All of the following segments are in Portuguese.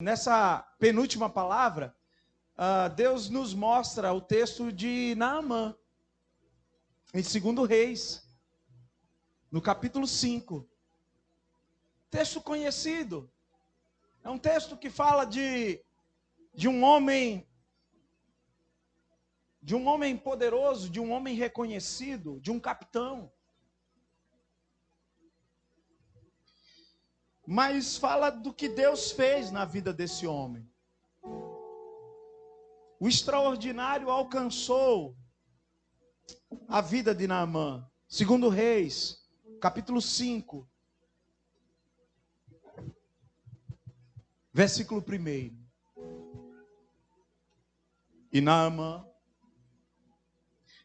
Nessa penúltima palavra, Deus nos mostra o texto de Naamã, em 2 Reis, no capítulo 5. Texto conhecido. É um texto que fala de um homem poderoso, de um homem reconhecido, de um capitão. Mas fala do que Deus fez na vida desse homem. O extraordinário alcançou a vida de Naamã. 2 Reis, capítulo 5, versículo 1. E Naamã,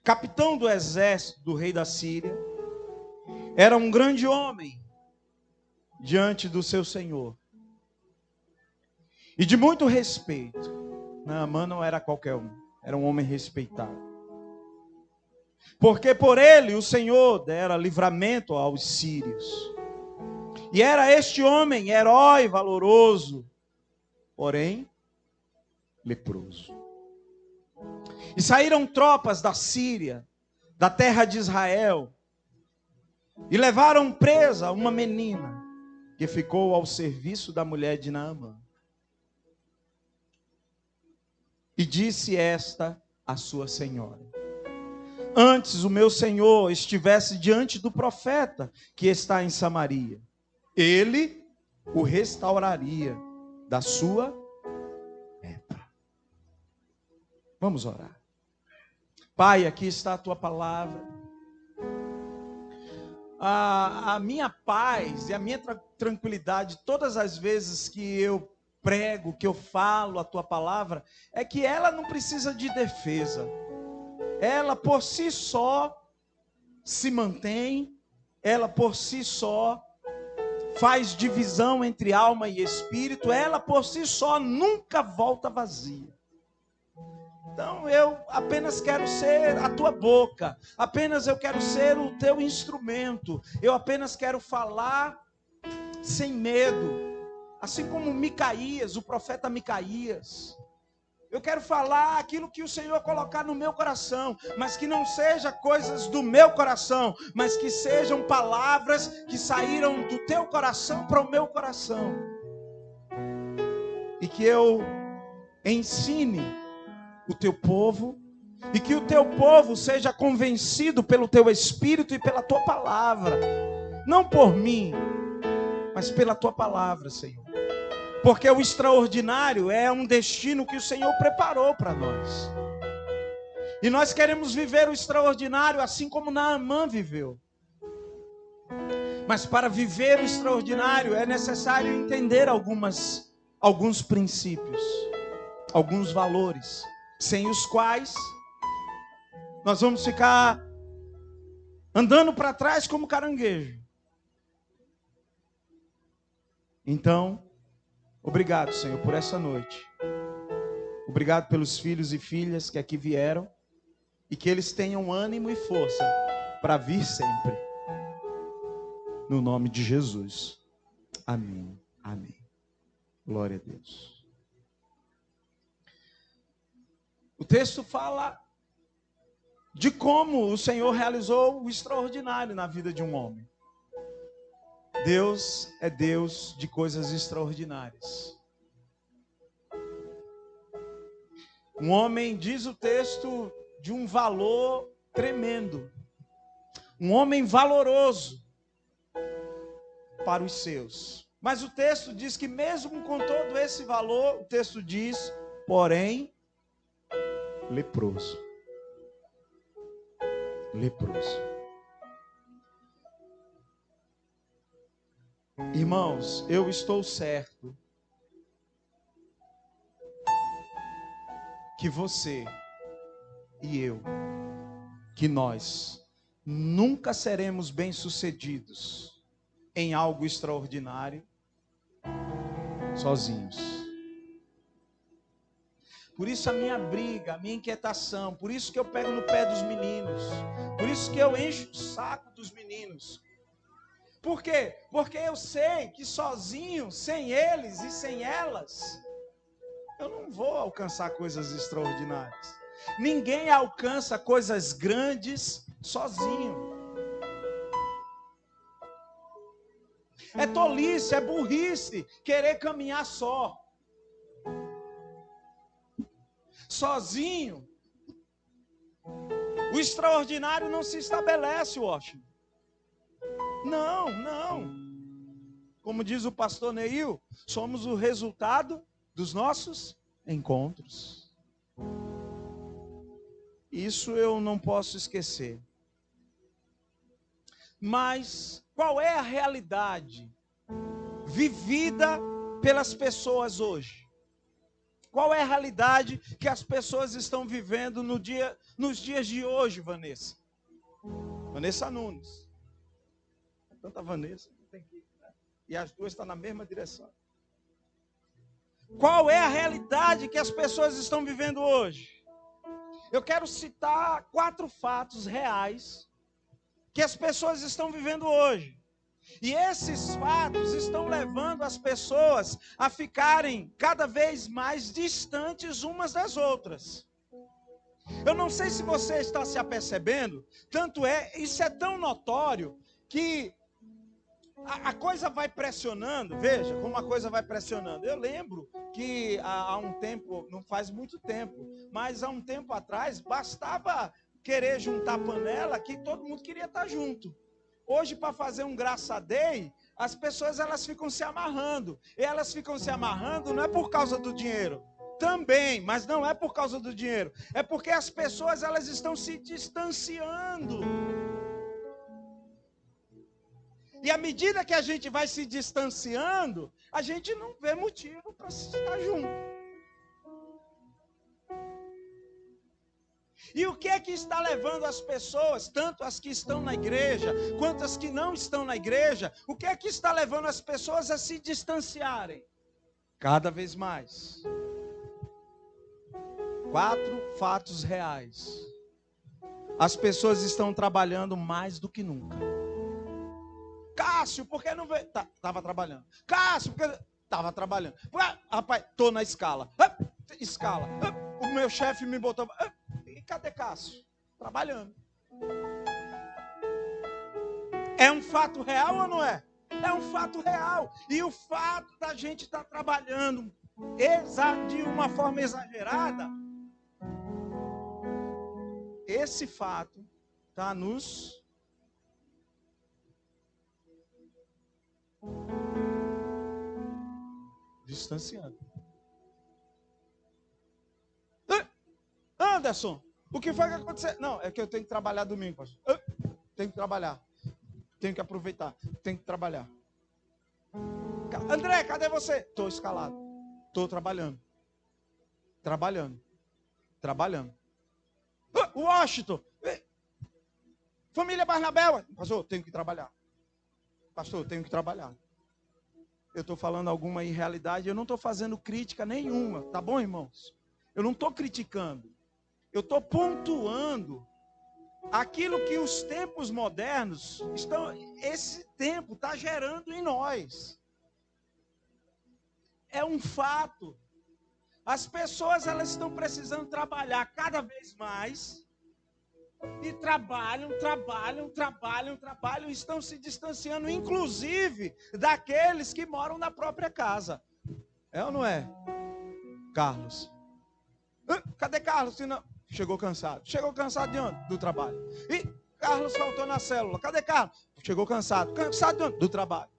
capitão do exército do rei da Síria, era um grande homem diante do seu senhor, e de muito respeito. Naamã não era qualquer um, era um homem respeitado, porque por ele o Senhor dera livramento aos sírios, e era este homem herói valoroso, porém leproso. E saíram tropas da Síria, da terra de Israel, e levaram presa uma menina que ficou ao serviço da mulher de Naamã. E disse esta à sua senhora: antes o meu senhor estivesse diante do profeta que está em Samaria, ele o restauraria da sua lepra. Vamos orar. Pai, aqui está a tua palavra. A minha paz e a minha tranquilidade, todas as vezes que eu prego, que eu falo a tua palavra, é que ela não precisa de defesa. Ela por si só se mantém, ela por si só faz divisão entre alma e espírito, ela por si só nunca volta vazia. Então eu apenas quero ser a tua boca, apenas eu quero ser o teu instrumento, eu apenas quero falar sem medo, assim como Micaías, o profeta Micaías. Eu quero falar aquilo que o Senhor colocar no meu coração, mas que não seja coisas do meu coração, mas que sejam palavras que saíram do teu coração para o meu coração. E que eu ensine o teu povo, e que o teu povo seja convencido pelo teu Espírito e pela tua palavra, não por mim, mas pela tua palavra, Senhor. Porque o extraordinário é um destino que o Senhor preparou para nós. E nós queremos viver o extraordinário assim como Naamã viveu. Mas para viver o extraordinário é necessário entender alguns princípios, alguns valores, sem os quais nós vamos ficar andando para trás como caranguejo. Então, obrigado, Senhor, por essa noite. Obrigado pelos filhos e filhas que aqui vieram, e que eles tenham ânimo e força para vir sempre. No nome de Jesus. Amém. Amém. Glória a Deus. O texto fala de como o Senhor realizou o extraordinário na vida de um homem. Deus é Deus de coisas extraordinárias. Um homem, diz o texto, de um valor tremendo. Um homem valoroso para os seus. Mas o texto diz que mesmo com todo esse valor, o texto diz, porém, leproso. Leproso. Irmãos, eu estou certo que você e eu, que nós nunca seremos bem-sucedidos em algo extraordinário sozinhos. Por isso a minha briga, a minha inquietação, por isso que eu pego no pé dos meninos, por isso que eu encho o saco dos meninos. Por quê? Porque eu sei que sozinho, sem eles e sem elas, eu não vou alcançar coisas extraordinárias. Ninguém alcança coisas grandes sozinho. É tolice, é burrice querer caminhar só. Sozinho, o extraordinário não se estabelece, Washington. Não. Como diz o pastor Neil, somos o resultado dos nossos encontros. Isso eu não posso esquecer. Mas qual é a realidade vivida pelas pessoas hoje? Qual é a realidade que as pessoas estão vivendo nos dias de hoje, Vanessa? Vanessa Nunes. Tanta Vanessa, tem que ir, né? E as duas estão na mesma direção. Qual é a realidade que as pessoas estão vivendo hoje? Eu quero citar 4 fatos reais que as pessoas estão vivendo hoje. E esses fatos estão levando as pessoas a ficarem cada vez mais distantes umas das outras. Eu não sei se você está se apercebendo, isso é tão notório que a coisa vai pressionando. Veja como a coisa vai pressionando. Eu lembro que há um tempo, não faz muito tempo, mas há um tempo atrás, bastava querer juntar panela que todo mundo queria estar junto. Hoje, para fazer um graça day, as pessoas elas ficam se amarrando. E elas ficam se amarrando não é por causa do dinheiro. Também, mas não é por causa do dinheiro. É porque as pessoas elas estão se distanciando. E à medida que a gente vai se distanciando, a gente não vê motivo para estar junto. E o que é que está levando as pessoas, tanto as que estão na igreja, quanto as que não estão na igreja, o que é que está levando as pessoas a se distanciarem? Cada vez mais. 4 fatos reais. As pessoas estão trabalhando mais do que nunca. Cássio, por que não veio? Estava trabalhando. Cássio, porque estava trabalhando. Rapaz, estou na escala. Escala. O meu chefe me botou. E cadê Cássio? Trabalhando. É um fato real ou não é? É um fato real. E o fato da gente estar trabalhando de uma forma exagerada, esse fato está nos distanciando. Anderson, o que foi que aconteceu? Não, é que eu tenho que trabalhar domingo, pastor. Tenho que trabalhar. Tenho que aproveitar. Tenho que trabalhar. André, cadê você? Estou escalado. Estou trabalhando. Trabalhando. Washington. Família Barnabé. Pastor, tenho que trabalhar. Pastor, tenho que trabalhar. Eu estou falando alguma irrealidade. Eu não estou fazendo crítica nenhuma. Tá bom, irmãos? Eu não estou criticando. Eu estou pontuando aquilo que os tempos modernos esse tempo está gerando em nós. É um fato. As pessoas elas estão precisando trabalhar cada vez mais e trabalham, estão se distanciando, inclusive daqueles que moram na própria casa. É ou não é? Carlos. Cadê Carlos? Chegou cansado. Chegou cansado de onde? Do trabalho. E Carlos faltou na célula. Cadê Carlos? Chegou cansado. Cansado de onde? Do trabalho.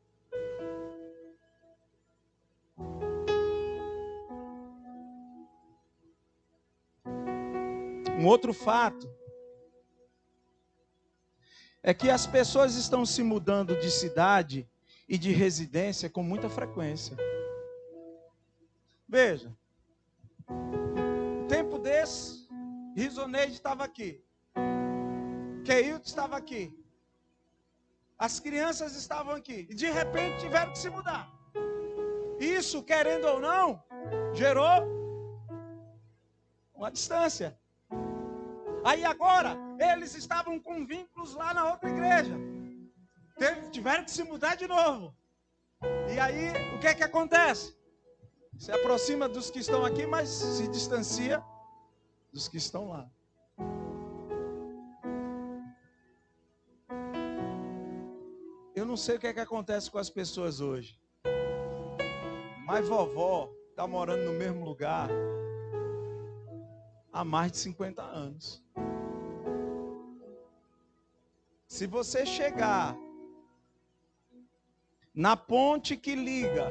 Um outro fato é que as pessoas estão se mudando de cidade e de residência com muita frequência. Veja, um tempo desse, Risoneide estava aqui, Keilton estava aqui, as crianças estavam aqui, e de repente tiveram que se mudar. Isso, querendo ou não, gerou uma distância. Aí agora, eles estavam com vínculos lá na outra igreja. tiveram que se mudar de novo. E aí, o que é que acontece? Se aproxima dos que estão aqui, mas se distancia dos que estão lá. Eu não sei o que é que acontece com as pessoas hoje, mas vovó está morando no mesmo lugar há mais de 50 anos. Se você chegar na ponte que liga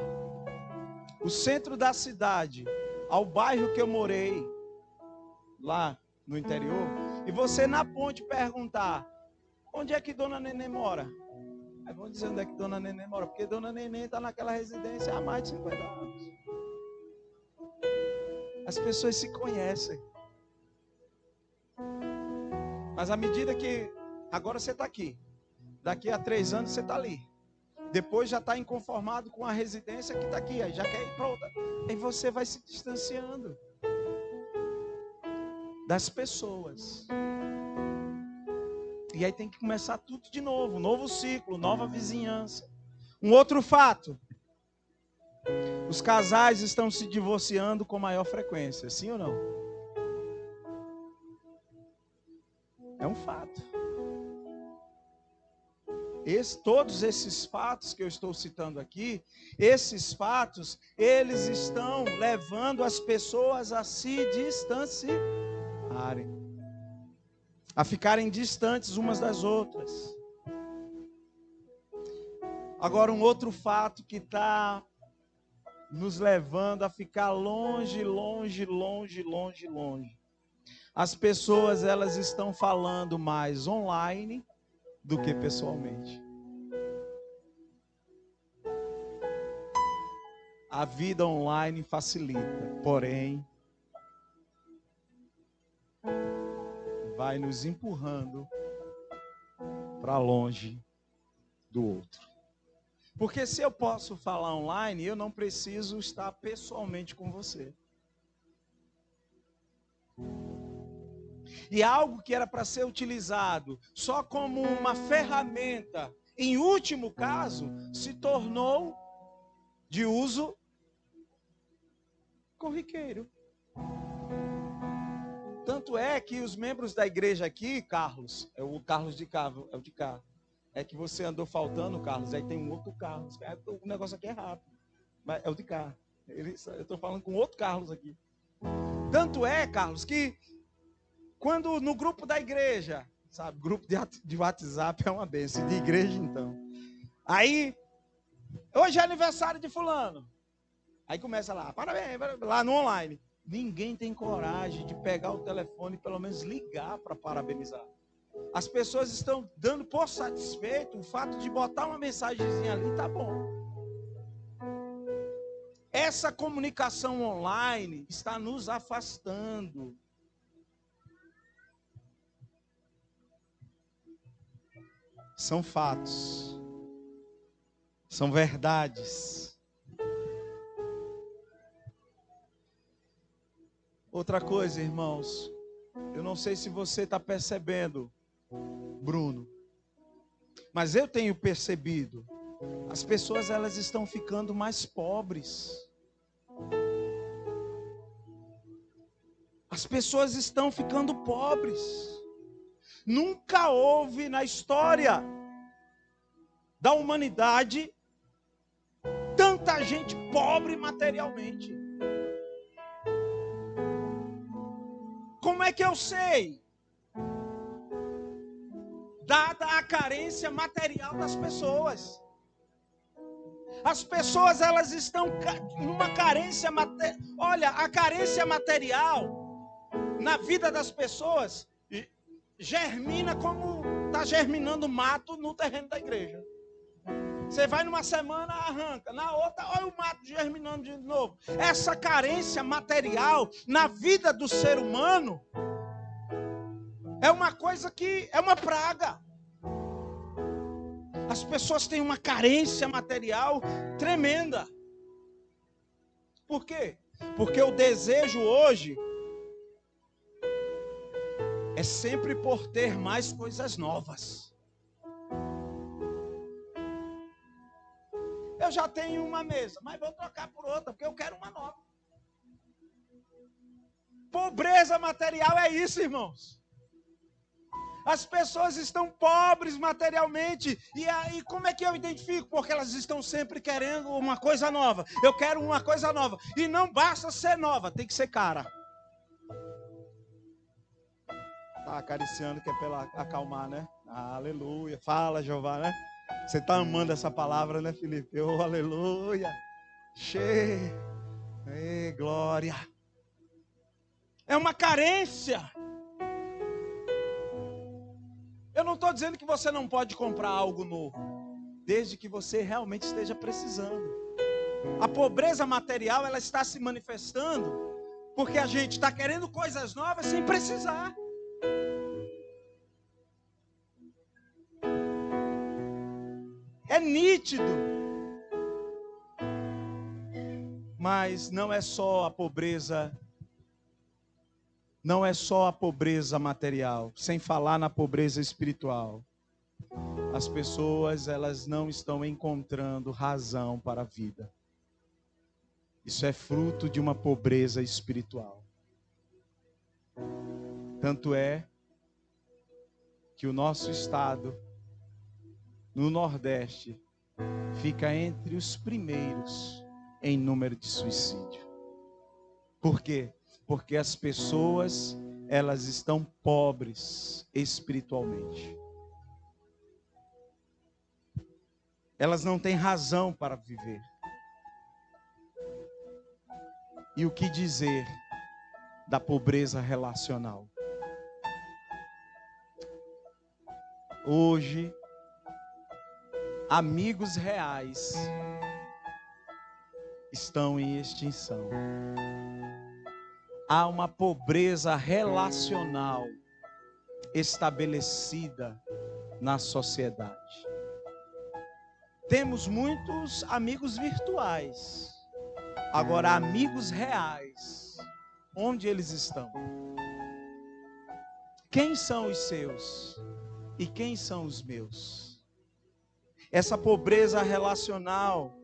o centro da cidade ao bairro que eu morei, lá no interior, e você na ponte perguntar: onde é que Dona Neném mora? Aí vão dizer onde é que Dona Neném mora, porque Dona Neném está naquela residência há mais de 50 anos. As pessoas se conhecem. Mas à medida que agora você está aqui, daqui a 3 anos você está ali. Depois já está inconformado com a residência que está aqui, aí já quer ir para outra. Aí você vai se distanciando das pessoas. E aí tem que começar tudo de novo, novo ciclo, nova vizinhança. Um outro fato: os casais estão se divorciando com maior frequência, sim ou não? É um fato. Todos esses fatos que eu estou citando aqui, esses fatos, eles estão levando as pessoas a se distanciarem, a ficarem distantes umas das outras. Agora, um outro fato que está nos levando a ficar longe. As pessoas, elas estão falando mais online do que pessoalmente. A vida online facilita, porém, vai nos empurrando para longe do outro. Porque se eu posso falar online, eu não preciso estar pessoalmente com você. E algo que era para ser utilizado só como uma ferramenta, em último caso, se tornou de uso corriqueiro. Tanto é que os membros da igreja aqui, Carlos, é o Carlos de cá, é o de cá. É que você andou faltando, Carlos, aí tem um outro Carlos. O negócio aqui é rápido, mas é o de cá. Eu estou falando com outro Carlos aqui. Tanto é, Carlos, que quando no grupo da igreja, sabe, grupo de WhatsApp é uma benção, de igreja então. Aí, hoje é aniversário de fulano. Aí começa lá, parabéns, lá no online. Ninguém tem coragem de pegar o telefone e pelo menos ligar para parabenizar. As pessoas estão dando por satisfeito o fato de botar uma mensagenzinha ali, tá bom. Essa comunicação online está nos afastando. São fatos. São verdades. Outra coisa, irmãos, eu não sei se você está percebendo, Bruno, mas eu tenho percebido, as pessoas, elas estão ficando mais pobres. As pessoas estão ficando pobres. Nunca houve na história da humanidade tanta gente pobre materialmente. Como é que eu sei? Dada a carência material das pessoas. As pessoas, elas estão numa carência material. Olha, a carência material na vida das pessoas germina como está germinando mato no terreno da igreja. Você vai numa semana, arranca. Na outra, olha o mato germinando de novo. Essa carência material na vida do ser humano é uma coisa que é uma praga. As pessoas têm uma carência material tremenda. Por quê? Porque o desejo hoje é sempre por ter mais coisas novas. já tenho uma mesa, mas vou trocar por outra, porque eu quero uma nova. Pobreza material é isso, irmãos. As pessoas estão pobres materialmente. E aí, como é que eu identifico? Porque elas estão sempre querendo uma coisa nova. Eu quero uma coisa nova. E não basta ser nova, tem que ser cara. Tá acariciando que é para acalmar, né? Aleluia. Fala, Jeová, né? Você tá amando essa palavra, né, Felipe? Oh, aleluia. Cheio. Ei, glória. É uma carência. Eu não estou dizendo que você não pode comprar algo novo, desde que você realmente esteja precisando. A pobreza material, ela está se manifestando porque a gente está querendo coisas novas sem precisar. É nítido. Mas não é só a pobreza. Não é só a pobreza material, sem falar na pobreza espiritual. As pessoas, elas não estão encontrando razão para a vida. Isso é fruto de uma pobreza espiritual. Tanto é que o nosso estado, no Nordeste, fica entre os primeiros em número de suicídio. Por quê? Porque as pessoas, elas estão pobres espiritualmente. Elas não têm razão para viver. E o que dizer da pobreza relacional? Hoje, amigos reais estão em extinção. Há uma pobreza relacional estabelecida na sociedade. Temos muitos amigos virtuais. Agora, amigos reais, onde eles estão? Quem são os seus e quem são os meus? Essa pobreza relacional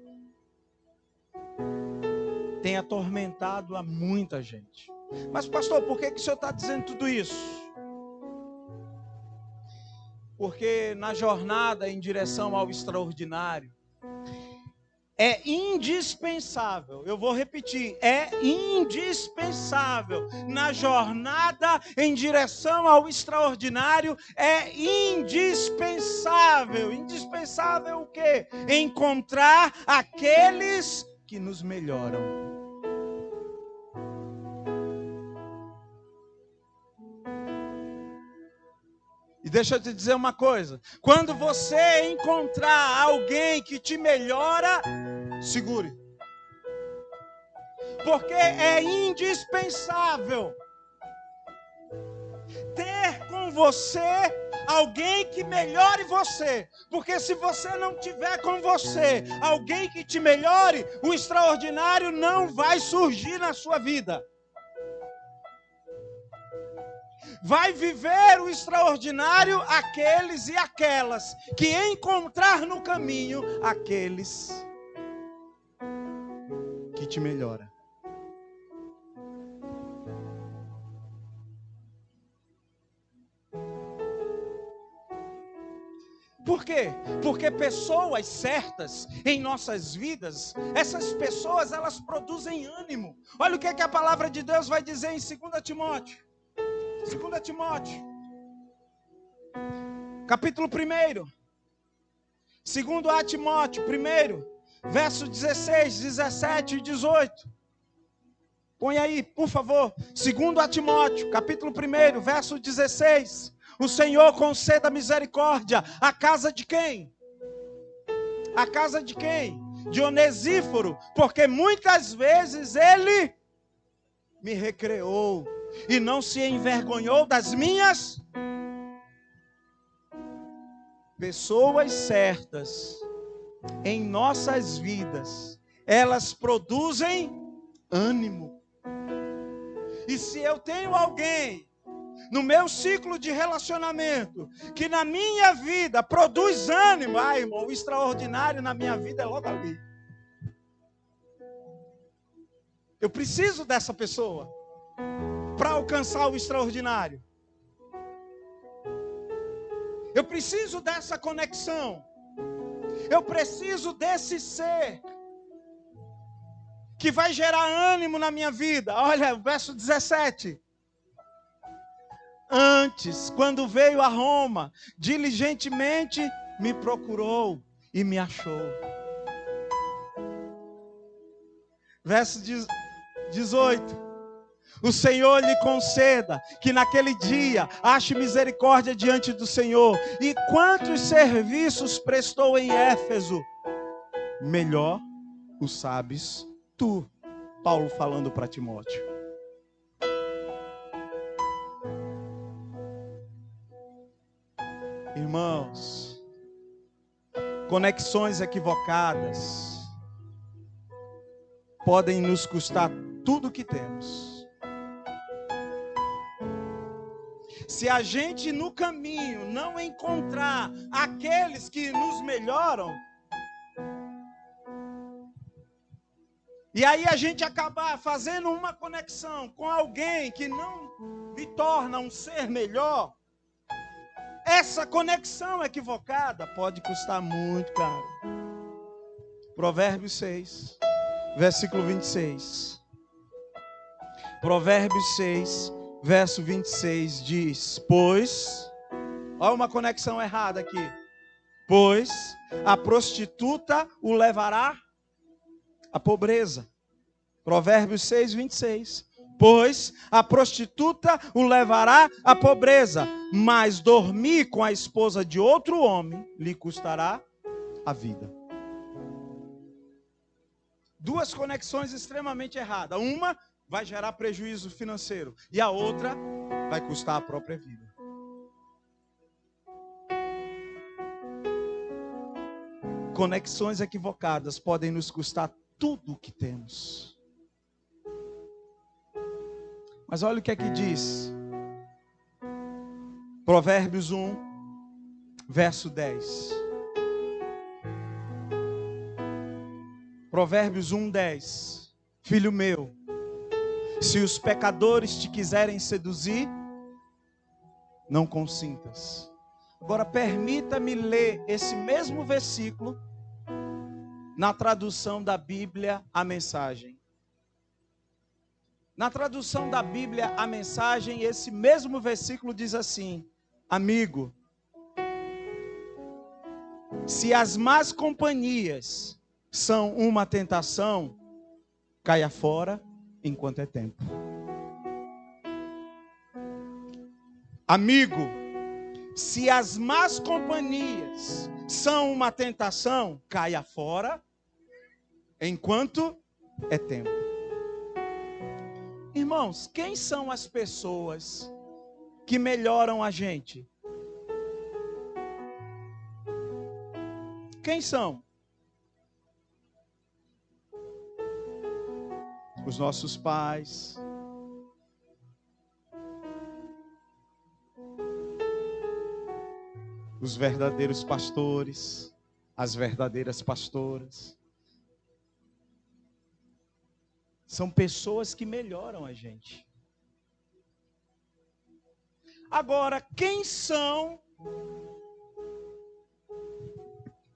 tem atormentado a muita gente. Mas pastor, por que o senhor está dizendo tudo isso? Porque na jornada em direção ao extraordinário, é indispensável, eu vou repetir, é indispensável, na jornada em direção ao extraordinário, é indispensável o quê? Encontrar aqueles que nos melhoram. E deixa eu te dizer uma coisa, quando você encontrar alguém que te melhora, segure. Porque é indispensável ter com você alguém que melhore você. Porque se você não tiver com você alguém que te melhore, o extraordinário não vai surgir na sua vida. Vai viver o extraordinário aqueles e aquelas que encontrar no caminho aqueles que te melhoram. Por quê? Porque pessoas certas em nossas vidas, essas pessoas, elas produzem ânimo. Olha o que a palavra de Deus vai dizer em 2 Timóteo. 2 Timóteo, capítulo 1, 2 Timóteo 1, verso 16, 17 e 18. Põe aí, por favor, 2 Timóteo, capítulo 1, verso 16. O Senhor conceda misericórdia à casa de quem? A casa de quem? De Onesíforo, porque muitas vezes ele me recreou e não se envergonhou das minhas. Pessoas certas em nossas vidas, elas produzem ânimo. E se eu tenho alguém no meu ciclo de relacionamento que na minha vida produz ânimo, irmão, o extraordinário na minha vida é logo ali. Eu preciso dessa pessoa para alcançar o extraordinário. Eu preciso dessa conexão. Eu preciso desse ser que vai gerar ânimo na minha vida. Olha, o verso 17. Antes, quando veio a Roma, diligentemente me procurou e me achou. Verso 18. O Senhor lhe conceda que naquele dia ache misericórdia diante do Senhor. E quantos serviços prestou em Éfeso, melhor o sabes tu. Paulo falando para Timóteo. Irmãos, conexões equivocadas podem nos custar tudo o que temos. Se a gente no caminho não encontrar aqueles que nos melhoram, e aí a gente acabar fazendo uma conexão com alguém que não me torna um ser melhor, essa conexão equivocada pode custar muito caro. Provérbios 6, versículo 26. Provérbios 6, verso 26 diz: pois, olha uma conexão errada aqui. Pois a prostituta o levará à pobreza. Provérbios 6, 26. Pois a prostituta o levará à pobreza, mas dormir com a esposa de outro homem lhe custará a vida. Duas conexões extremamente erradas. Uma vai gerar prejuízo financeiro e a outra vai custar a própria vida. Conexões equivocadas podem nos custar tudo o que temos. Mas olha o que é que diz. Provérbios 1, verso 10. Provérbios 1, 10. Filho meu, se os pecadores te quiserem seduzir, não consintas. Agora permita-me ler esse mesmo versículo na tradução da Bíblia, a Mensagem. Na tradução da Bíblia, a Mensagem, esse mesmo versículo diz assim: amigo, se as más companhias são uma tentação, caia fora enquanto é tempo. Amigo, se as más companhias são uma tentação, caia fora enquanto é tempo. Irmãos, quem são as pessoas que melhoram a gente? Quem são? Os nossos pais, os verdadeiros pastores, as verdadeiras pastoras. São pessoas que melhoram a gente. Agora, quem são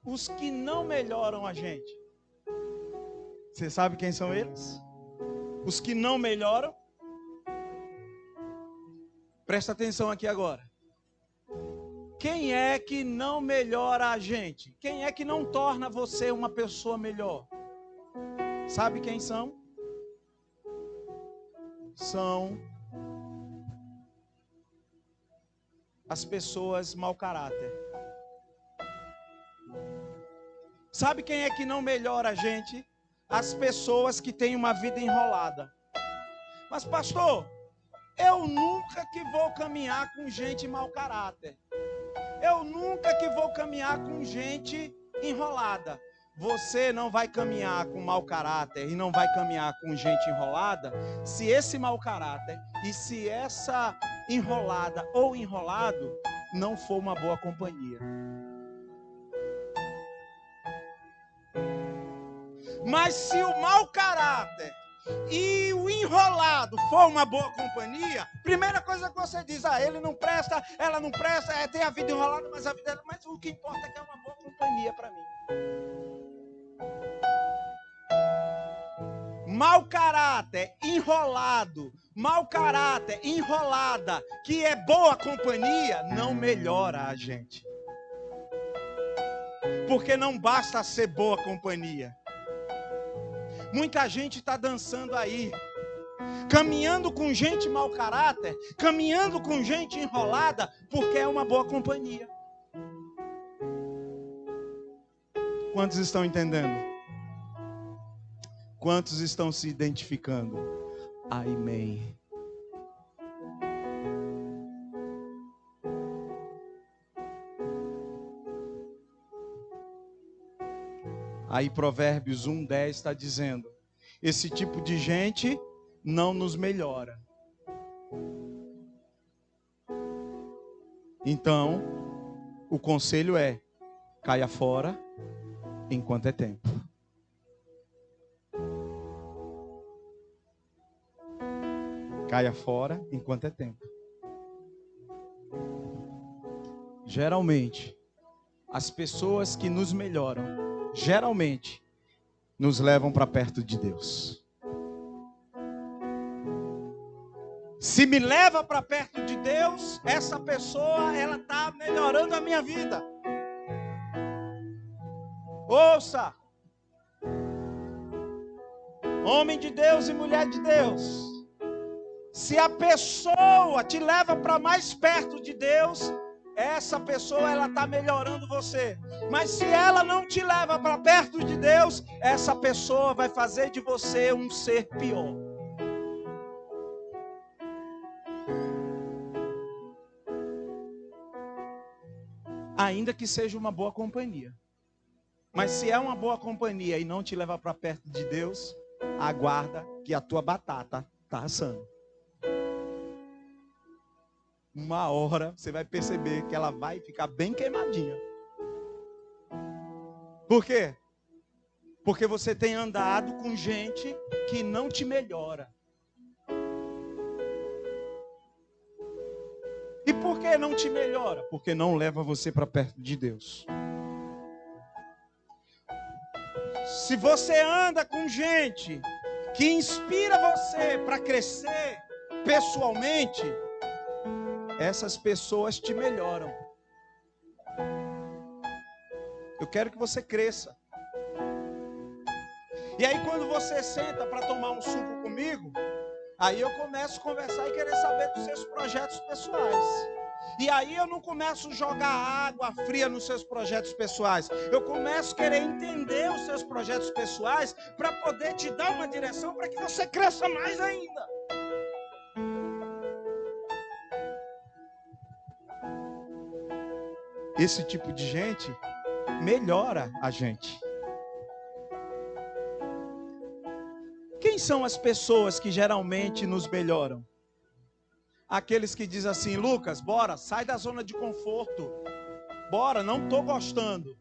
os que não melhoram a gente? Você sabe quem são eles? Os que não melhoram? Presta atenção aqui agora. Quem é que não melhora a gente? Quem é que não torna você uma pessoa melhor? Sabe quem são? São as pessoas mau caráter. Sabe quem é que não melhora a gente? As pessoas que têm uma vida enrolada. Mas pastor, eu nunca que vou caminhar com gente mau caráter. Eu nunca que vou caminhar com gente enrolada. Você não vai caminhar com mau caráter e não vai caminhar com gente enrolada se esse mau caráter e se essa enrolada ou enrolado não for uma boa companhia. Mas se o mau caráter e o enrolado for uma boa companhia, primeira coisa que você diz, ele não presta, ela não presta, tem a vida enrolada, mas o que importa é que é uma boa companhia para mim. Mau caráter, enrolado, mau caráter, enrolada, que é boa companhia, não melhora a gente. Porque não basta ser boa companhia. Muita gente está dançando aí, caminhando com gente mau caráter, caminhando com gente enrolada, porque é uma boa companhia. Quantos estão entendendo? Quantos estão se identificando? Amém. Aí Provérbios 1:10 está dizendo, esse tipo de gente não nos melhora. Então, o conselho é, caia fora enquanto é tempo. Caia fora enquanto é tempo. Geralmente, as pessoas que nos melhoram, geralmente, nos levam para perto de Deus. Se me leva para perto de Deus, essa pessoa, ela está melhorando a minha vida. Ouça! Homem de Deus e mulher de Deus. Se a pessoa te leva para mais perto de Deus, essa pessoa, ela está melhorando você. Mas se ela não te leva para perto de Deus, essa pessoa vai fazer de você um ser pior. Ainda que seja uma boa companhia. Mas se é uma boa companhia e não te leva para perto de Deus, aguarda que a tua batata está assando. Uma hora você vai perceber que ela vai ficar bem queimadinha. Por quê? Porque você tem andado com gente que não te melhora. E por que não te melhora? Porque não leva você para perto de Deus. Se você anda com gente que inspira você para crescer pessoalmente, essas pessoas te melhoram. Eu quero que você cresça. E aí quando você senta para tomar um suco comigo, aí eu começo a conversar e querer saber dos seus projetos pessoais. E aí eu não começo a jogar água fria nos seus projetos pessoais. Eu começo a querer entender os seus projetos pessoais para poder te dar uma direção para que você cresça mais ainda. Esse tipo de gente melhora a gente. Quem são as pessoas que geralmente nos melhoram? Aqueles que dizem assim, Lucas, bora, sai da zona de conforto. Bora, não estou gostando.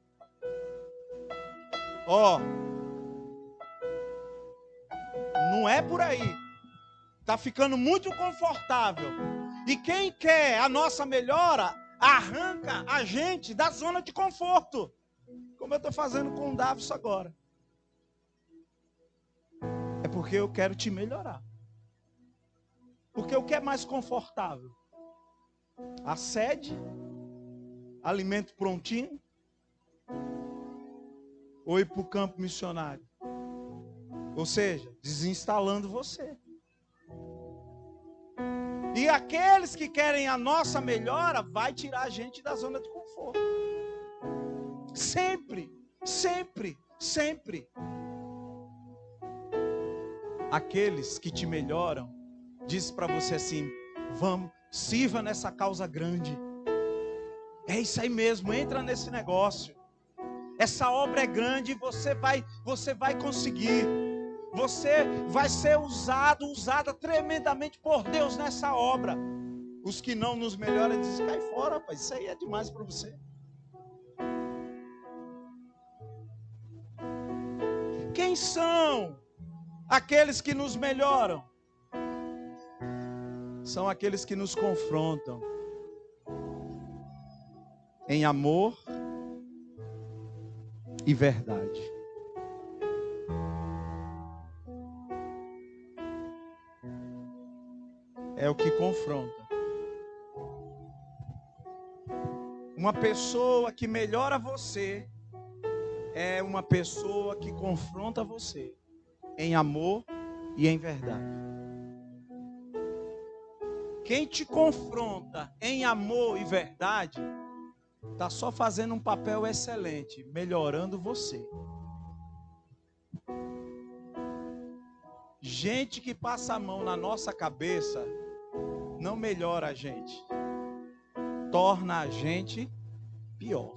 Não é por aí. Está ficando muito confortável. E quem quer a nossa melhora, arranca a gente da zona de conforto. Como eu estou fazendo com o Davison agora. É porque eu quero te melhorar. Porque o que é mais confortável? A sede, alimento prontinho, ou ir para o campo missionário? Ou seja, desinstalando você. E aqueles que querem a nossa melhora, vai tirar a gente da zona de conforto. Sempre, sempre, sempre. Aqueles que te melhoram, diz para você assim, vamos, sirva nessa causa grande. É isso aí mesmo, entra nesse negócio. Essa obra é grande e você vai conseguir. Você vai ser usada tremendamente por Deus nessa obra. Os que não nos melhoram dizem, cai fora, rapaz, isso aí é demais para você. Quem são Aqueles que nos melhoram são aqueles que nos confrontam em amor e verdade. É o que confronta. Uma pessoa que melhora você é uma pessoa que confronta você em amor e em verdade. Quem te confronta em amor e verdade está só fazendo um papel excelente, melhorando você. Gente que passa a mão na nossa cabeça não melhora a gente, torna a gente pior.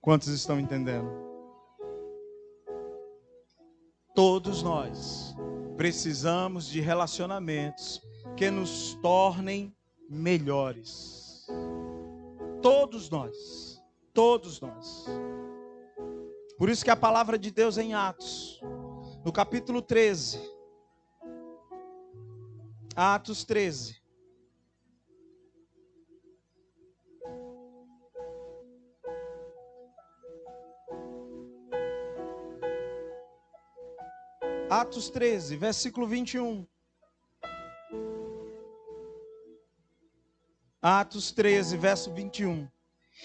Quantos estão entendendo? Todos nós precisamos de relacionamentos que nos tornem melhores. Todos nós. Todos nós. Por isso que a palavra de Deus em Atos, no capítulo 13. Atos 13. Atos 13, versículo 21. Atos 13, verso 21.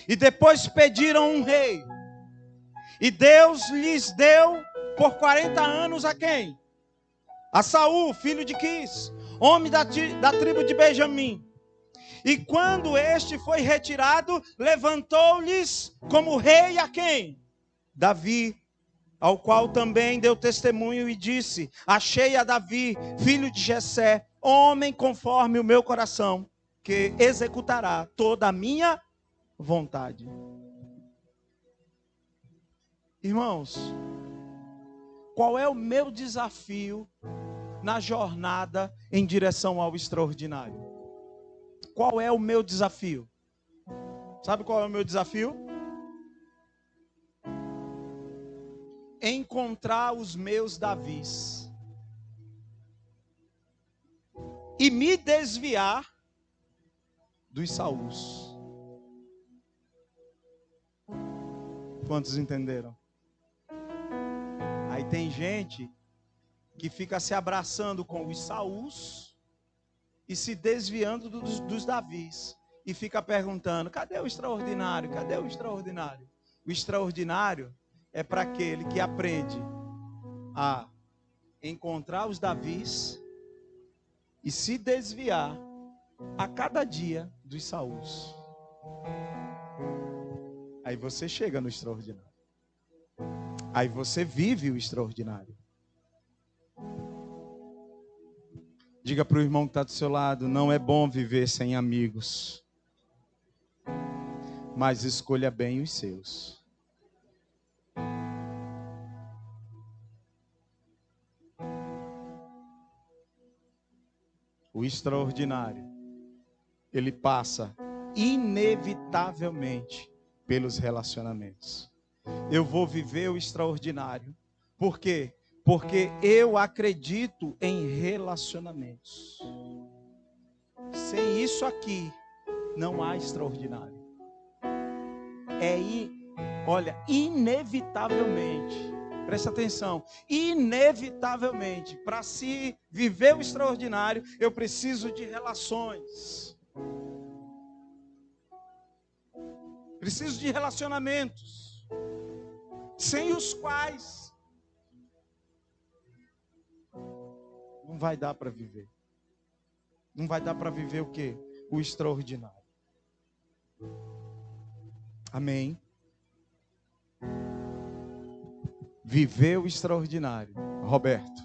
E depois pediram um rei. E Deus lhes deu por 40 anos a quem? A Saul, filho de Quis, homem da tribo de Benjamim. E quando este foi retirado, levantou-lhes como rei a quem? Davi, ao qual também deu testemunho e disse: achei a Davi, filho de Jessé, homem conforme o meu coração, que executará toda a minha vontade. Irmãos, qual é o meu desafio na jornada em direção ao extraordinário? Qual é o meu desafio? Sabe qual é o meu desafio? Encontrar os meus Davis e me desviar dos Saúls. Quantos entenderam? Aí tem gente que fica se abraçando com os Saúls e se desviando dos Davis. E fica perguntando: cadê o extraordinário? Cadê o extraordinário? O extraordinário é para aquele que aprende a encontrar os Davis e se desviar a cada dia dos Saúls. Aí você chega no extraordinário. Aí você vive o extraordinário. Diga para o irmão que está do seu lado: não é bom viver sem amigos, mas escolha bem os seus. O extraordinário, ele passa inevitavelmente pelos relacionamentos. Eu vou viver o extraordinário. Por quê? Porque eu acredito em relacionamentos. Sem isso aqui, não há extraordinário. Olha, inevitavelmente, presta atenção, inevitavelmente, para se viver o extraordinário, eu preciso de relações. Preciso de relacionamentos, sem os quais não vai dar para viver. Não vai dar para viver o quê? O extraordinário. Amém? Viver o extraordinário, Roberto,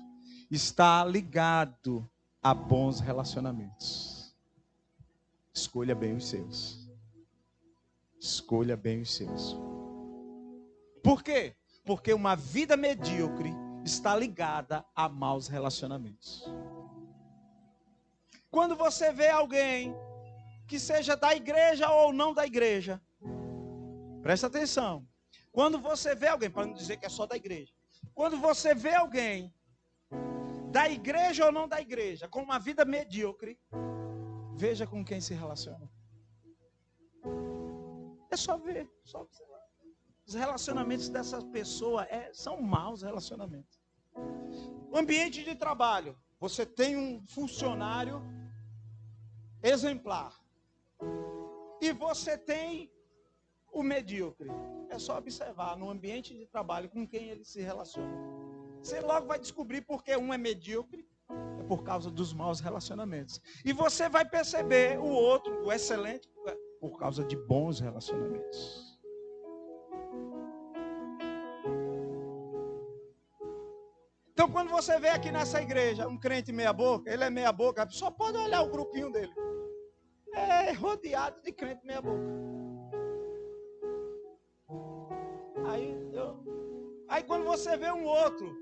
está ligado a bons relacionamentos. Escolha bem os seus. Escolha bem os seus. Por quê? Porque uma vida medíocre está ligada a maus relacionamentos. Quando você vê alguém que seja da igreja ou não da igreja, presta atenção, Quando você vê alguém, para não dizer que é só da igreja, quando você vê alguém da igreja ou não da igreja, com uma vida medíocre, veja com quem se relaciona. É só ver, só observar. Os relacionamentos dessa pessoa são maus relacionamentos. O ambiente de trabalho, você tem um funcionário exemplar e você tem o medíocre. É só observar no ambiente de trabalho com quem ele se relaciona. Você logo vai descobrir porque um é medíocre, é por causa dos maus relacionamentos. E você vai perceber o outro, o excelente, por causa de bons relacionamentos. Então, quando você vê aqui nessa igreja um crente meia boca, ele é meia boca, só pode olhar o grupinho dele. É rodeado de crente meia boca. Aí quando você vê um outro,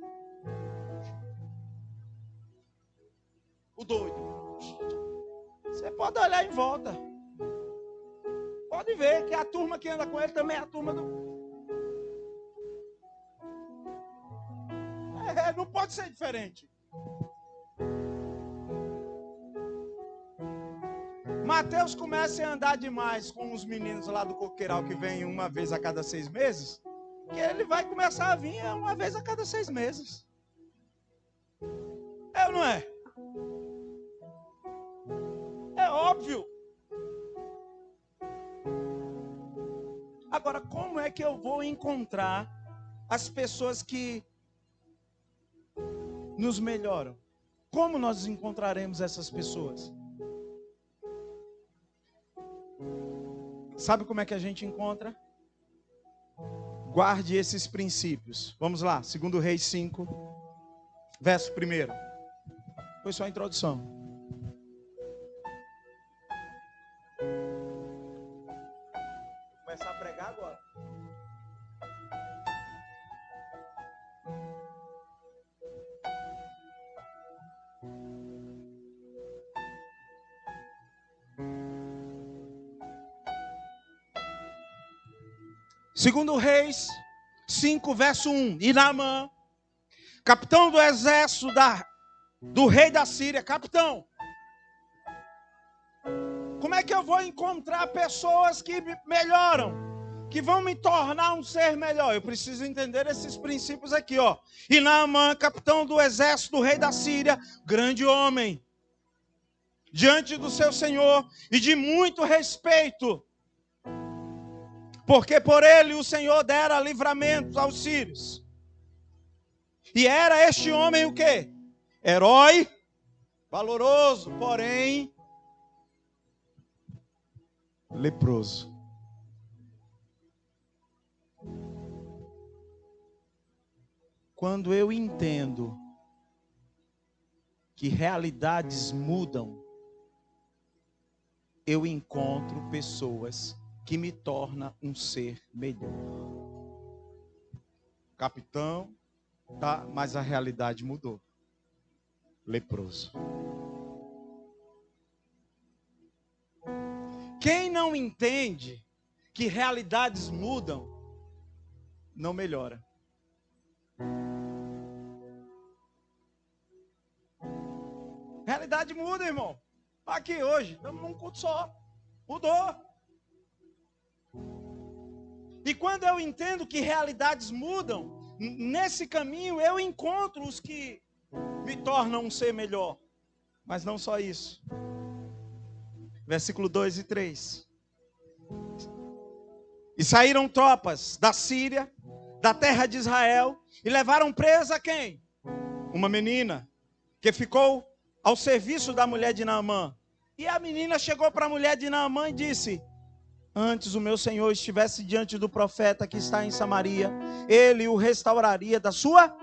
o doido, você pode olhar em volta. Pode ver que a turma que anda com ele também é a turma do... não pode ser diferente. Mateus começa a andar demais com os meninos lá do coqueiral que vêm uma vez a cada 6 meses, que ele vai começar a vir uma vez a cada 6 meses. É ou não é? É óbvio. Agora, como é que eu vou encontrar as pessoas que nos melhoram? Como nós encontraremos essas pessoas? Sabe como é que a gente encontra? Guarde esses princípios. Vamos lá, 2 Reis 5, verso 1. Foi só a introdução. Vou começar a pregar agora. Segundo Reis 5, verso 1. E Naamã, capitão do exército do rei da Síria, capitão. Como é que eu vou encontrar pessoas que me melhoram, que vão me tornar um ser melhor? Eu preciso entender esses princípios aqui, ó. E Naamã, capitão do exército do rei da Síria, grande homem, diante do seu senhor e de muito respeito, porque por ele o Senhor dera livramento aos sírios. E era este homem o quê? Herói, valoroso, porém leproso. Quando eu entendo que realidades mudam, eu encontro pessoas que me tornam um ser melhor. Capitão, tá, mas a realidade mudou. Leproso. Quem não entende que realidades mudam, não melhora. Realidade muda, irmão. Aqui hoje, estamos num culto só. Mudou. E quando eu entendo que realidades mudam, nesse caminho eu encontro os que me tornam um ser melhor. Mas não só isso. Versículo 2 e 3. E saíram tropas da Síria, da terra de Israel, e levaram presa quem? Uma menina, que ficou ao serviço da mulher de Naamã. E a menina chegou para a mulher de Naamã e disse: antes o meu senhor estivesse diante do profeta que está em Samaria, ele o restauraria da sua...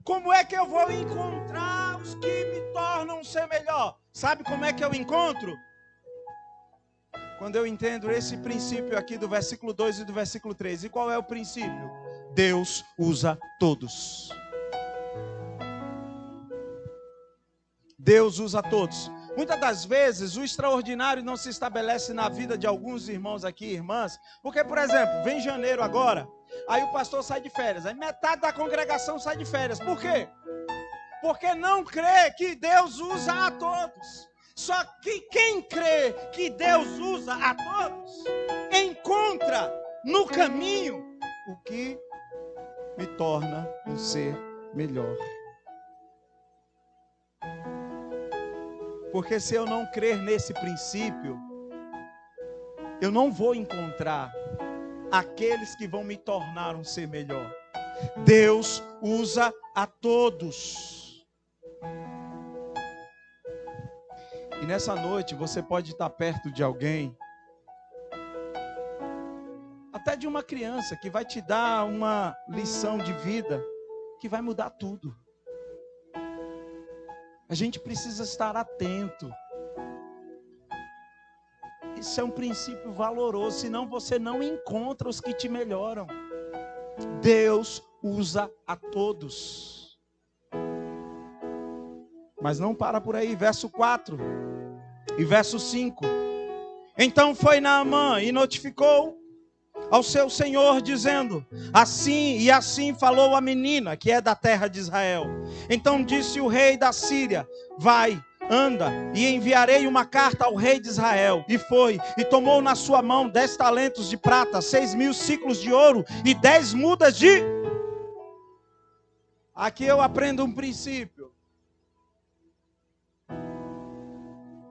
Como é que eu vou encontrar os que me tornam ser melhor? Sabe como é que eu encontro? Quando eu entendo esse princípio aqui do versículo 2 e do versículo 3. E qual é o princípio? Deus usa todos. Deus usa todos. Muitas das vezes o extraordinário não se estabelece na vida de alguns irmãos aqui e irmãs, porque, por exemplo, vem janeiro agora, aí o pastor sai de férias, aí metade da congregação sai de férias. Por quê? Porque não crê que Deus usa a todos. Só que quem crê que Deus usa a todos, encontra no caminho o que me torna um ser melhor. Porque se eu não crer nesse princípio, eu não vou encontrar aqueles que vão me tornar um ser melhor. Deus usa a todos. E nessa noite você pode estar perto de alguém, até de uma criança, que vai te dar uma lição de vida que vai mudar tudo. A gente precisa estar atento. Isso é um princípio valoroso, senão você não encontra os que te melhoram. Deus usa a todos. Mas não para por aí, verso 4 e verso 5. Então foi Naamã e notificou ao seu senhor, dizendo: assim e assim falou a menina, que é da terra de Israel. Então disse o rei da Síria: vai, anda, e enviarei uma carta ao rei de Israel. E foi, e tomou na sua mão 10 talentos de prata, 6.000 ciclos de ouro e 10 mudas de... Aqui eu aprendo um princípio.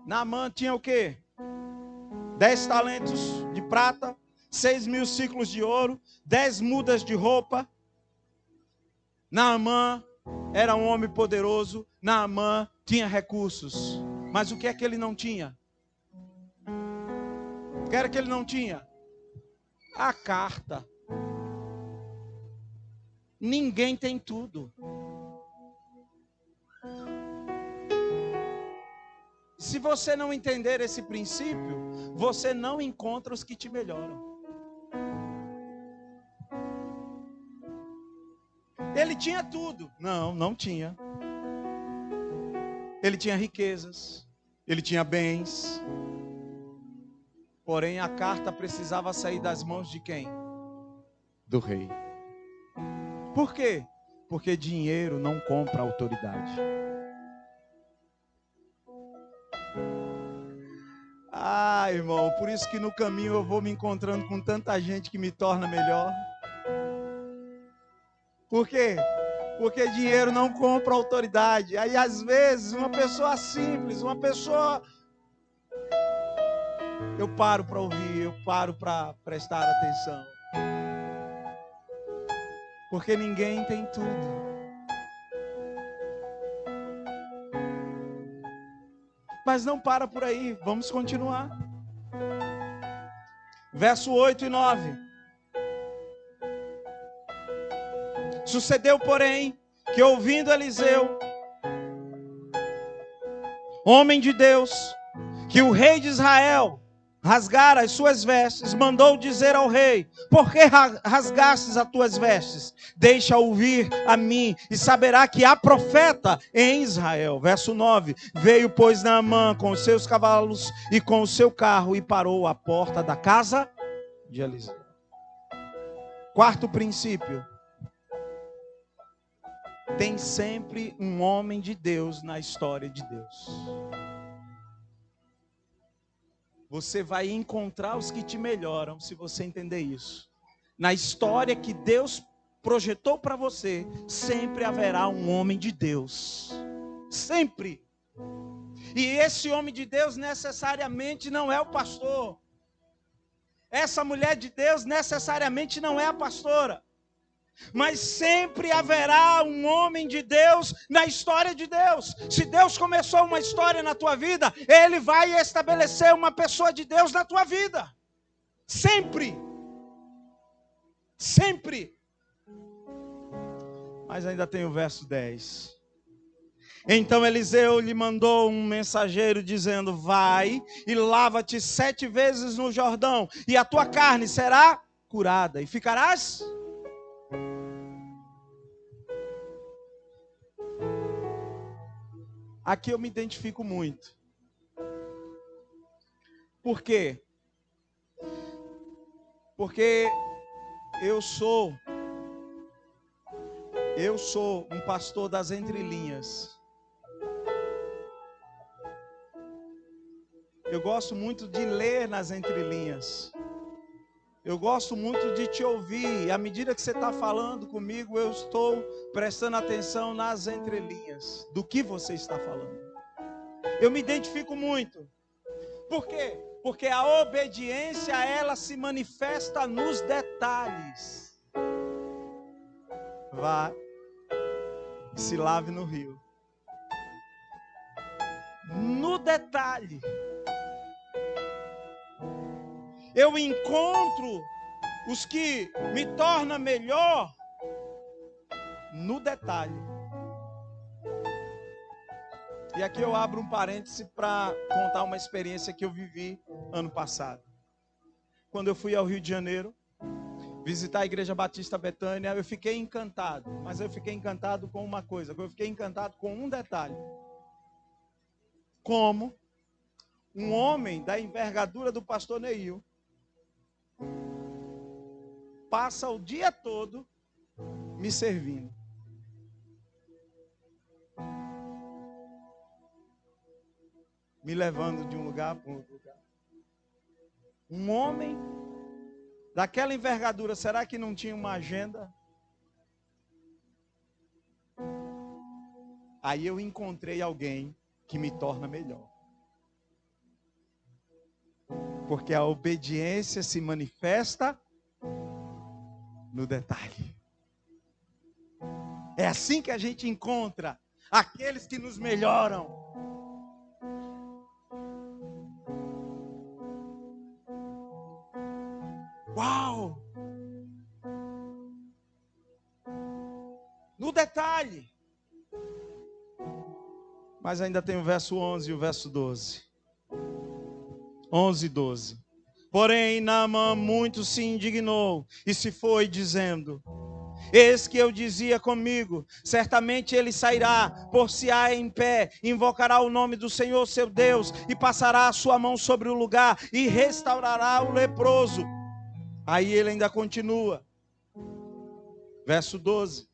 Naamã tinha o quê? 10 talentos de prata, 6.000 ciclos de ouro, 10 mudas de roupa. Naamã era um homem poderoso. Naamã tinha recursos. Mas o que é que ele não tinha? O que era que ele não tinha? A carta. Ninguém tem tudo. Se você não entender esse princípio, você não encontra os que te melhoram. Ele tinha tudo. Não, não tinha. Ele tinha riquezas, ele tinha bens. Porém, a carta precisava sair das mãos de quem? Do rei. Por quê? Porque dinheiro não compra autoridade. Ah, irmão, por isso que no caminho eu vou me encontrando com tanta gente que me torna melhor. Por quê? Porque dinheiro não compra autoridade. Aí às vezes uma pessoa simples, uma pessoa... Eu paro para ouvir, eu paro para prestar atenção. Porque ninguém tem tudo. Mas não para por aí, vamos continuar. Verso 8 e 9. Sucedeu, porém, que ouvindo Eliseu, homem de Deus, que o rei de Israel rasgara as suas vestes, mandou dizer ao rei: por que rasgastes as tuas vestes? Deixa ouvir a mim, e saberá que há profeta em Israel. Verso 9. Veio, pois, Naamã com os seus cavalos e com o seu carro, e parou à porta da casa de Eliseu. Quarto princípio: tem sempre um homem de Deus na história de Deus. Você vai encontrar os que te melhoram se você entender isso. Na história que Deus projetou para você, sempre haverá um homem de Deus. Sempre. E esse homem de Deus necessariamente não é o pastor. Essa mulher de Deus necessariamente não é a pastora. Mas sempre haverá um homem de Deus na história de Deus. Se Deus começou uma história na tua vida, Ele vai estabelecer uma pessoa de Deus na tua vida. Sempre. Sempre. Mas ainda tem o verso 10. Então Eliseu lhe mandou um mensageiro dizendo: vai e lava-te 7 vezes no Jordão, e a tua carne será curada, e ficarás... Aqui eu me identifico muito. Por quê? Porque eu sou um pastor das entrelinhas. Eu gosto muito de ler nas entrelinhas. Eu gosto muito de te ouvir. E à medida que você está falando comigo, eu estou prestando atenção nas entrelinhas do que você está falando. Eu me identifico muito. Por quê? Porque a obediência, ela se manifesta nos detalhes. Vá e se lave no rio. No detalhe. Eu encontro os que me tornam melhor no detalhe. E aqui eu abro um parêntese para contar uma experiência que eu vivi ano passado. Quando eu fui ao Rio de Janeiro, visitar a Igreja Batista Betânia, eu fiquei encantado. Mas eu fiquei encantado com uma coisa. Eu fiquei encantado com um detalhe. Como um homem da envergadura do pastor Neil passa o dia todo me servindo. Me levando de um lugar para outro lugar. Um homem daquela envergadura, será que não tinha uma agenda? Aí eu encontrei alguém que me torna melhor. Porque a obediência se manifesta no detalhe. É assim que a gente encontra aqueles que nos melhoram. Uau! No detalhe. Mas ainda tem o verso 11 e o verso 12. 11 e 12. Porém, Naamã muito se indignou e se foi dizendo: eis que eu dizia comigo, certamente ele sairá, por-se-á em pé, invocará o nome do Senhor seu Deus, e passará a sua mão sobre o lugar, e restaurará o leproso. Aí ele ainda continua. Verso 12.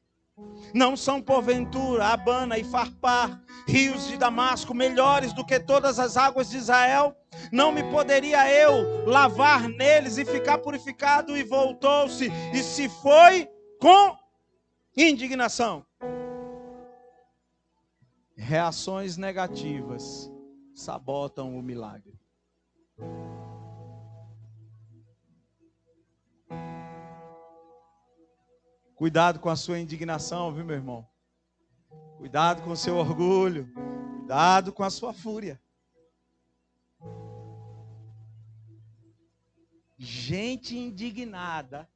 Não são porventura Abana e Farpar, rios de Damasco, melhores do que todas as águas de Israel? Não me poderia eu lavar neles e ficar purificado? E voltou-se e se foi com indignação. Reações negativas sabotam o milagre. Cuidado com a sua indignação, viu, meu irmão? Cuidado com o seu orgulho. Cuidado com a sua fúria. Gente indignada,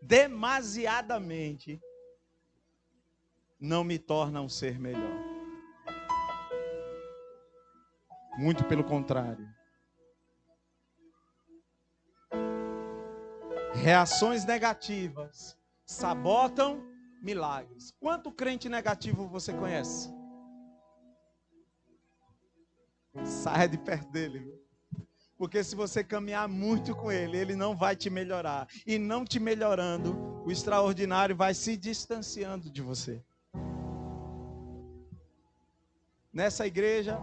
demasiadamente, não me torna um ser melhor. Muito pelo contrário. Reações negativas sabotam milagres. Quanto crente negativo você conhece? Saia de perto dele, viu? Porque se você caminhar muito com ele, ele não vai te melhorar. E não te melhorando, o extraordinário vai se distanciando de você. Nessa igreja,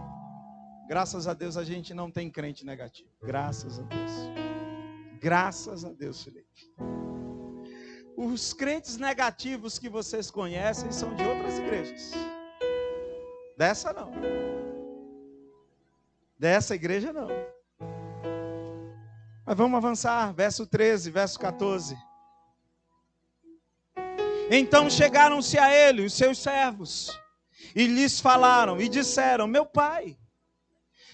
graças a Deus, a gente não tem crente negativo. Graças a Deus. Graças a Deus, Felipe. Os crentes negativos que vocês conhecem são de outras igrejas. Dessa não. Dessa igreja não. Mas vamos avançar, verso 13, verso 14. Então chegaram-se a ele os seus servos, e lhes falaram, e disseram: meu pai,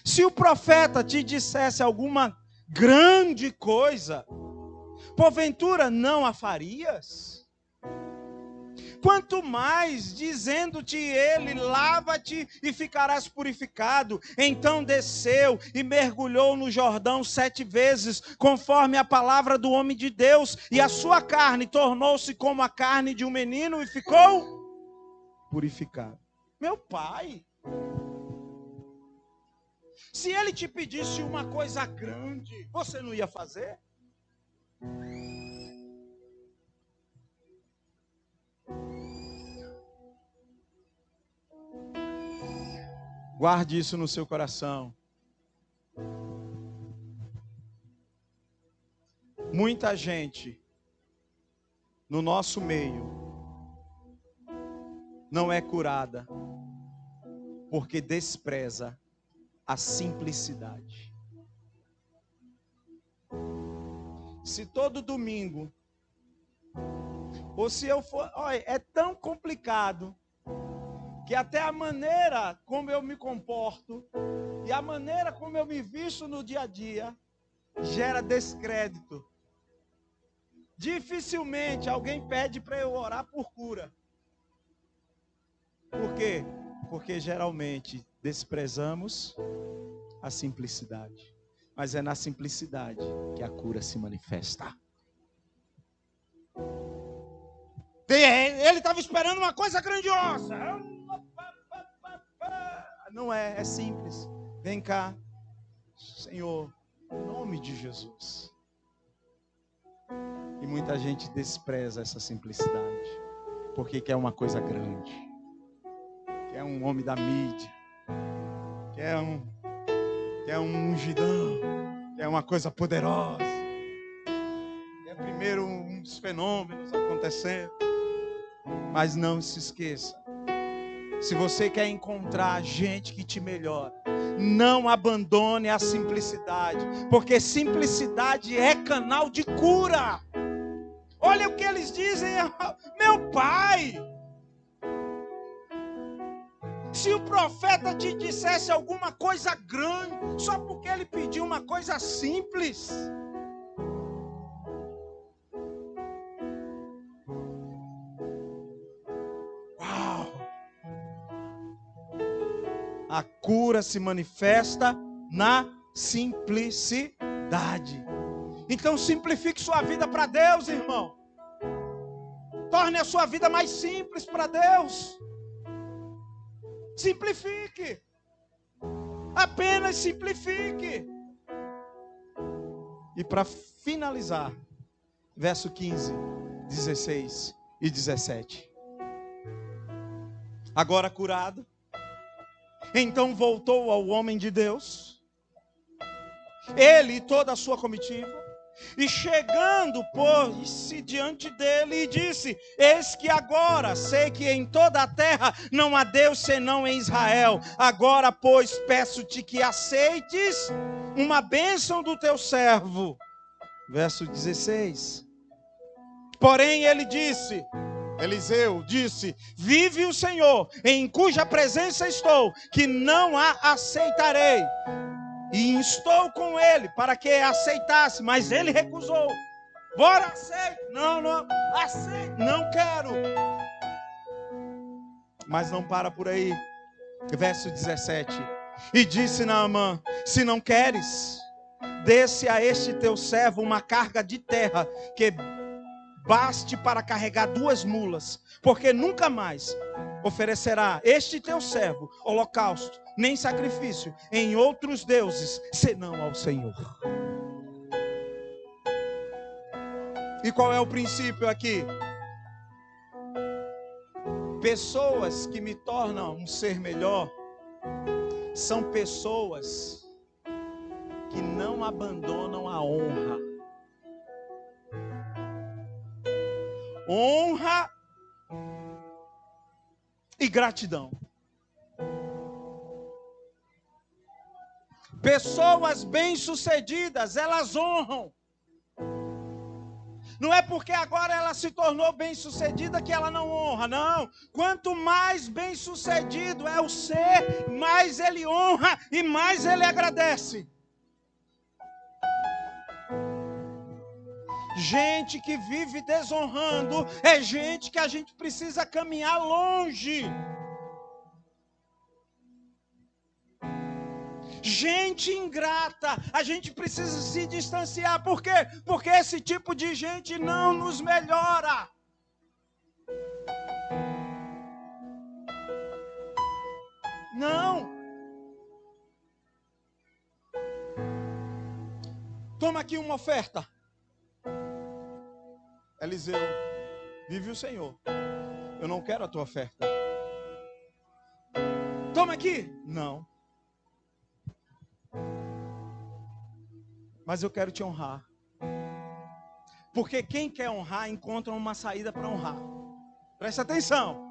se o profeta te dissesse alguma grande coisa, porventura não a farias? Quanto mais dizendo-te ele, lava-te e ficarás purificado. Então desceu e mergulhou no Jordão 7 vezes, conforme a palavra do homem de Deus, e a sua carne tornou-se como a carne de um menino e ficou purificado. Meu pai, Se ele te pedisse uma coisa grande, você não ia fazer? Guarde isso no seu coração. Muita gente no nosso meio não é curada porque despreza a simplicidade. Se todo domingo, ou se eu for, olha, é tão complicado que até a maneira como eu me comporto e a maneira como eu me visto no dia a dia gera descrédito. Dificilmente alguém pede para eu orar por cura. Por quê? Porque geralmente desprezamos a simplicidade. Mas é na simplicidade que a cura se manifesta. Ele estava esperando uma coisa grandiosa. Não é, é simples. Vem cá, Senhor, em nome de Jesus. E muita gente despreza essa simplicidade, porque quer uma coisa grande, quer um homem da mídia, quer um ungidão, quer uma coisa poderosa, quer primeiro uns fenômenos acontecendo. Mas não se esqueça, se você quer encontrar gente que te melhora, não abandone a simplicidade, porque simplicidade é canal de cura. Olha o que eles dizem, meu pai. Se o profeta te dissesse alguma coisa grande, só porque ele pediu uma coisa simples. Uau! A cura se manifesta na simplicidade. Então simplifique sua vida para Deus, irmão. Torne a sua vida mais simples para Deus. Simplifique. Apenas simplifique. E para finalizar, verso 15, 16 e 17. Agora curado, então voltou ao homem de Deus, ele e toda a sua comitiva, e chegando, pôs-se diante dele e disse: eis que agora sei que em toda a terra não há Deus senão em Israel. Agora, pois, peço-te que aceites uma bênção do teu servo. Verso 16. Porém ele disse, Eliseu disse: vive o Senhor, em cuja presença estou, que não a aceitarei. E instou com ele para que aceitasse, mas ele recusou. Bora, aceito. Não, aceito. Não quero. Mas não para por aí. Verso 17. E disse Naamã: se não queres, desce a este teu servo uma carga de terra, que baste para carregar 2 mulas, porque nunca mais oferecerá este teu servo holocausto, nem sacrifício em outros deuses, senão ao Senhor. E qual é o princípio aqui? Pessoas que me tornam um ser melhor são pessoas que não abandonam a honra. Honra e gratidão. Pessoas bem-sucedidas, elas honram. Não é porque agora ela se tornou bem-sucedida que ela não honra, não. Quanto mais bem-sucedido é o ser, mais ele honra e mais ele agradece. Gente que vive desonrando é gente que a gente precisa caminhar longe. Gente ingrata, a gente precisa se distanciar. Por quê? Porque esse tipo de gente não nos melhora. Não. toma aqui uma oferta. Eliseu, vive o Senhor, eu não quero a tua oferta. Toma aqui. Não. Mas eu quero te honrar. Porque quem quer honrar, encontra uma saída para honrar. Presta atenção.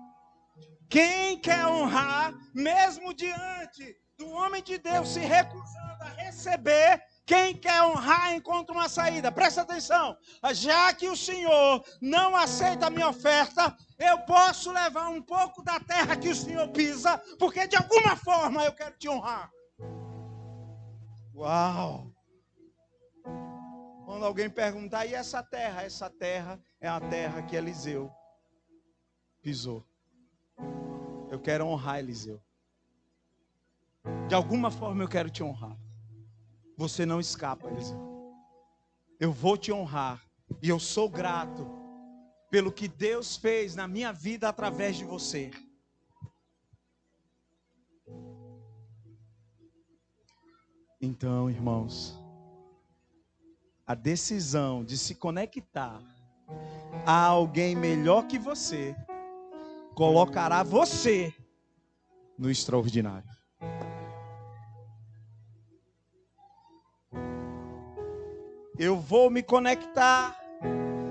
Quem quer honrar, mesmo diante do homem de Deus se recusando a receber, quem quer honrar encontra uma saída. Presta atenção. Já que o Senhor não aceita a minha oferta, eu posso levar um pouco da terra que o Senhor pisa, porque de alguma forma eu quero te honrar. Uau! Quando alguém perguntar, e essa terra? Essa terra é a terra que Eliseu pisou. Eu quero honrar Eliseu. De alguma forma eu quero te honrar. Você não escapa, Eliseu. Eu vou te honrar. E eu sou grato pelo que Deus fez na minha vida através de você. Então, irmãos, a decisão de se conectar a alguém melhor que você colocará você no extraordinário. Eu vou me conectar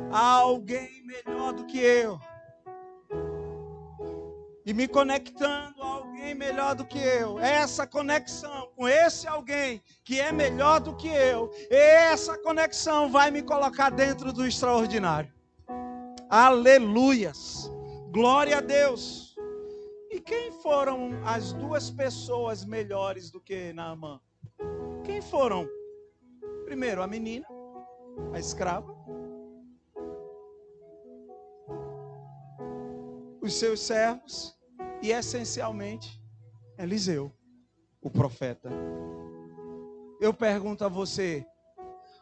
a alguém melhor do que eu. E me conectando a alguém melhor do que eu. Essa conexão com esse alguém que é melhor do que eu. Essa conexão vai me colocar dentro do extraordinário. Aleluias. Glória a Deus. E quem foram as duas pessoas melhores do que Naamã? Quem foram? Primeiro, a menina, a escrava. Os seus servos. E essencialmente, Eliseu, o profeta. Eu pergunto a você,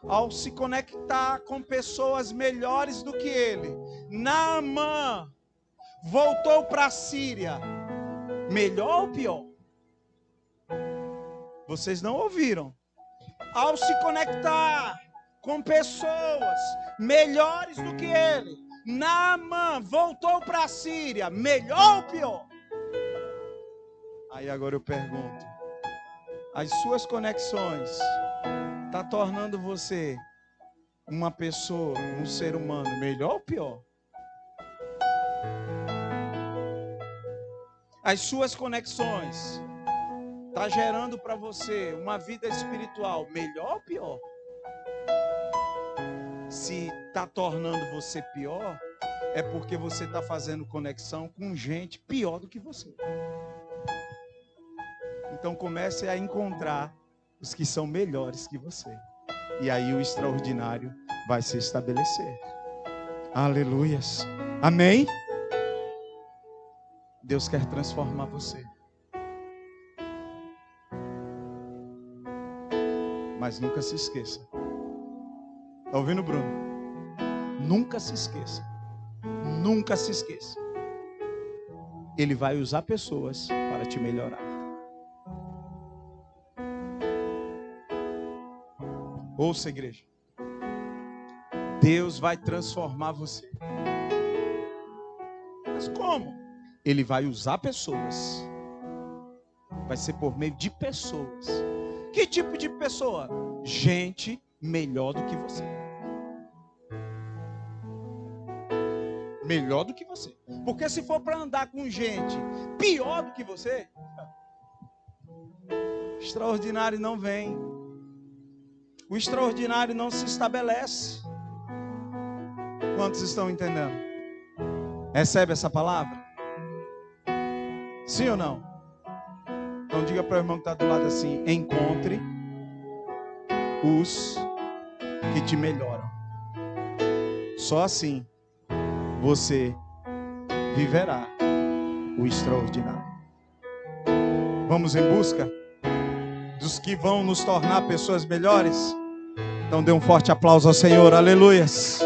ao se conectar com pessoas melhores do que ele, Naamã voltou para a Síria, melhor ou pior? Vocês não ouviram. Ao se conectar com pessoas melhores do que ele, Naamã voltou para a Síria, melhor ou pior? Aí agora eu pergunto, as suas conexões tá tornando você uma pessoa, um ser humano melhor ou pior? As suas conexões tá gerando para você uma vida espiritual melhor ou pior? Se tá tornando você pior, é porque você está fazendo conexão com gente pior do que você. Então comece a encontrar os que são melhores que você. E aí o extraordinário vai se estabelecer. Aleluias. Amém? Deus quer transformar você. Mas nunca se esqueça. Está ouvindo, Bruno? Nunca se esqueça. Nunca se esqueça. Ele vai usar pessoas para te melhorar. Ouça, igreja. Deus vai transformar você. Mas como? Ele vai usar pessoas. Vai ser por meio de pessoas. Que tipo de pessoa? Gente melhor do que você. Melhor do que você. Porque se for para andar com gente pior do que você, extraordinário não vem. O extraordinário não se estabelece. Quantos estão entendendo? Recebe essa palavra? Sim ou não? Então diga para o irmão que está do lado assim: encontre os que te melhoram. Só assim você viverá o extraordinário. Vamos em busca dos que vão nos tornar pessoas melhores? Então dê um forte aplauso ao Senhor. Aleluias.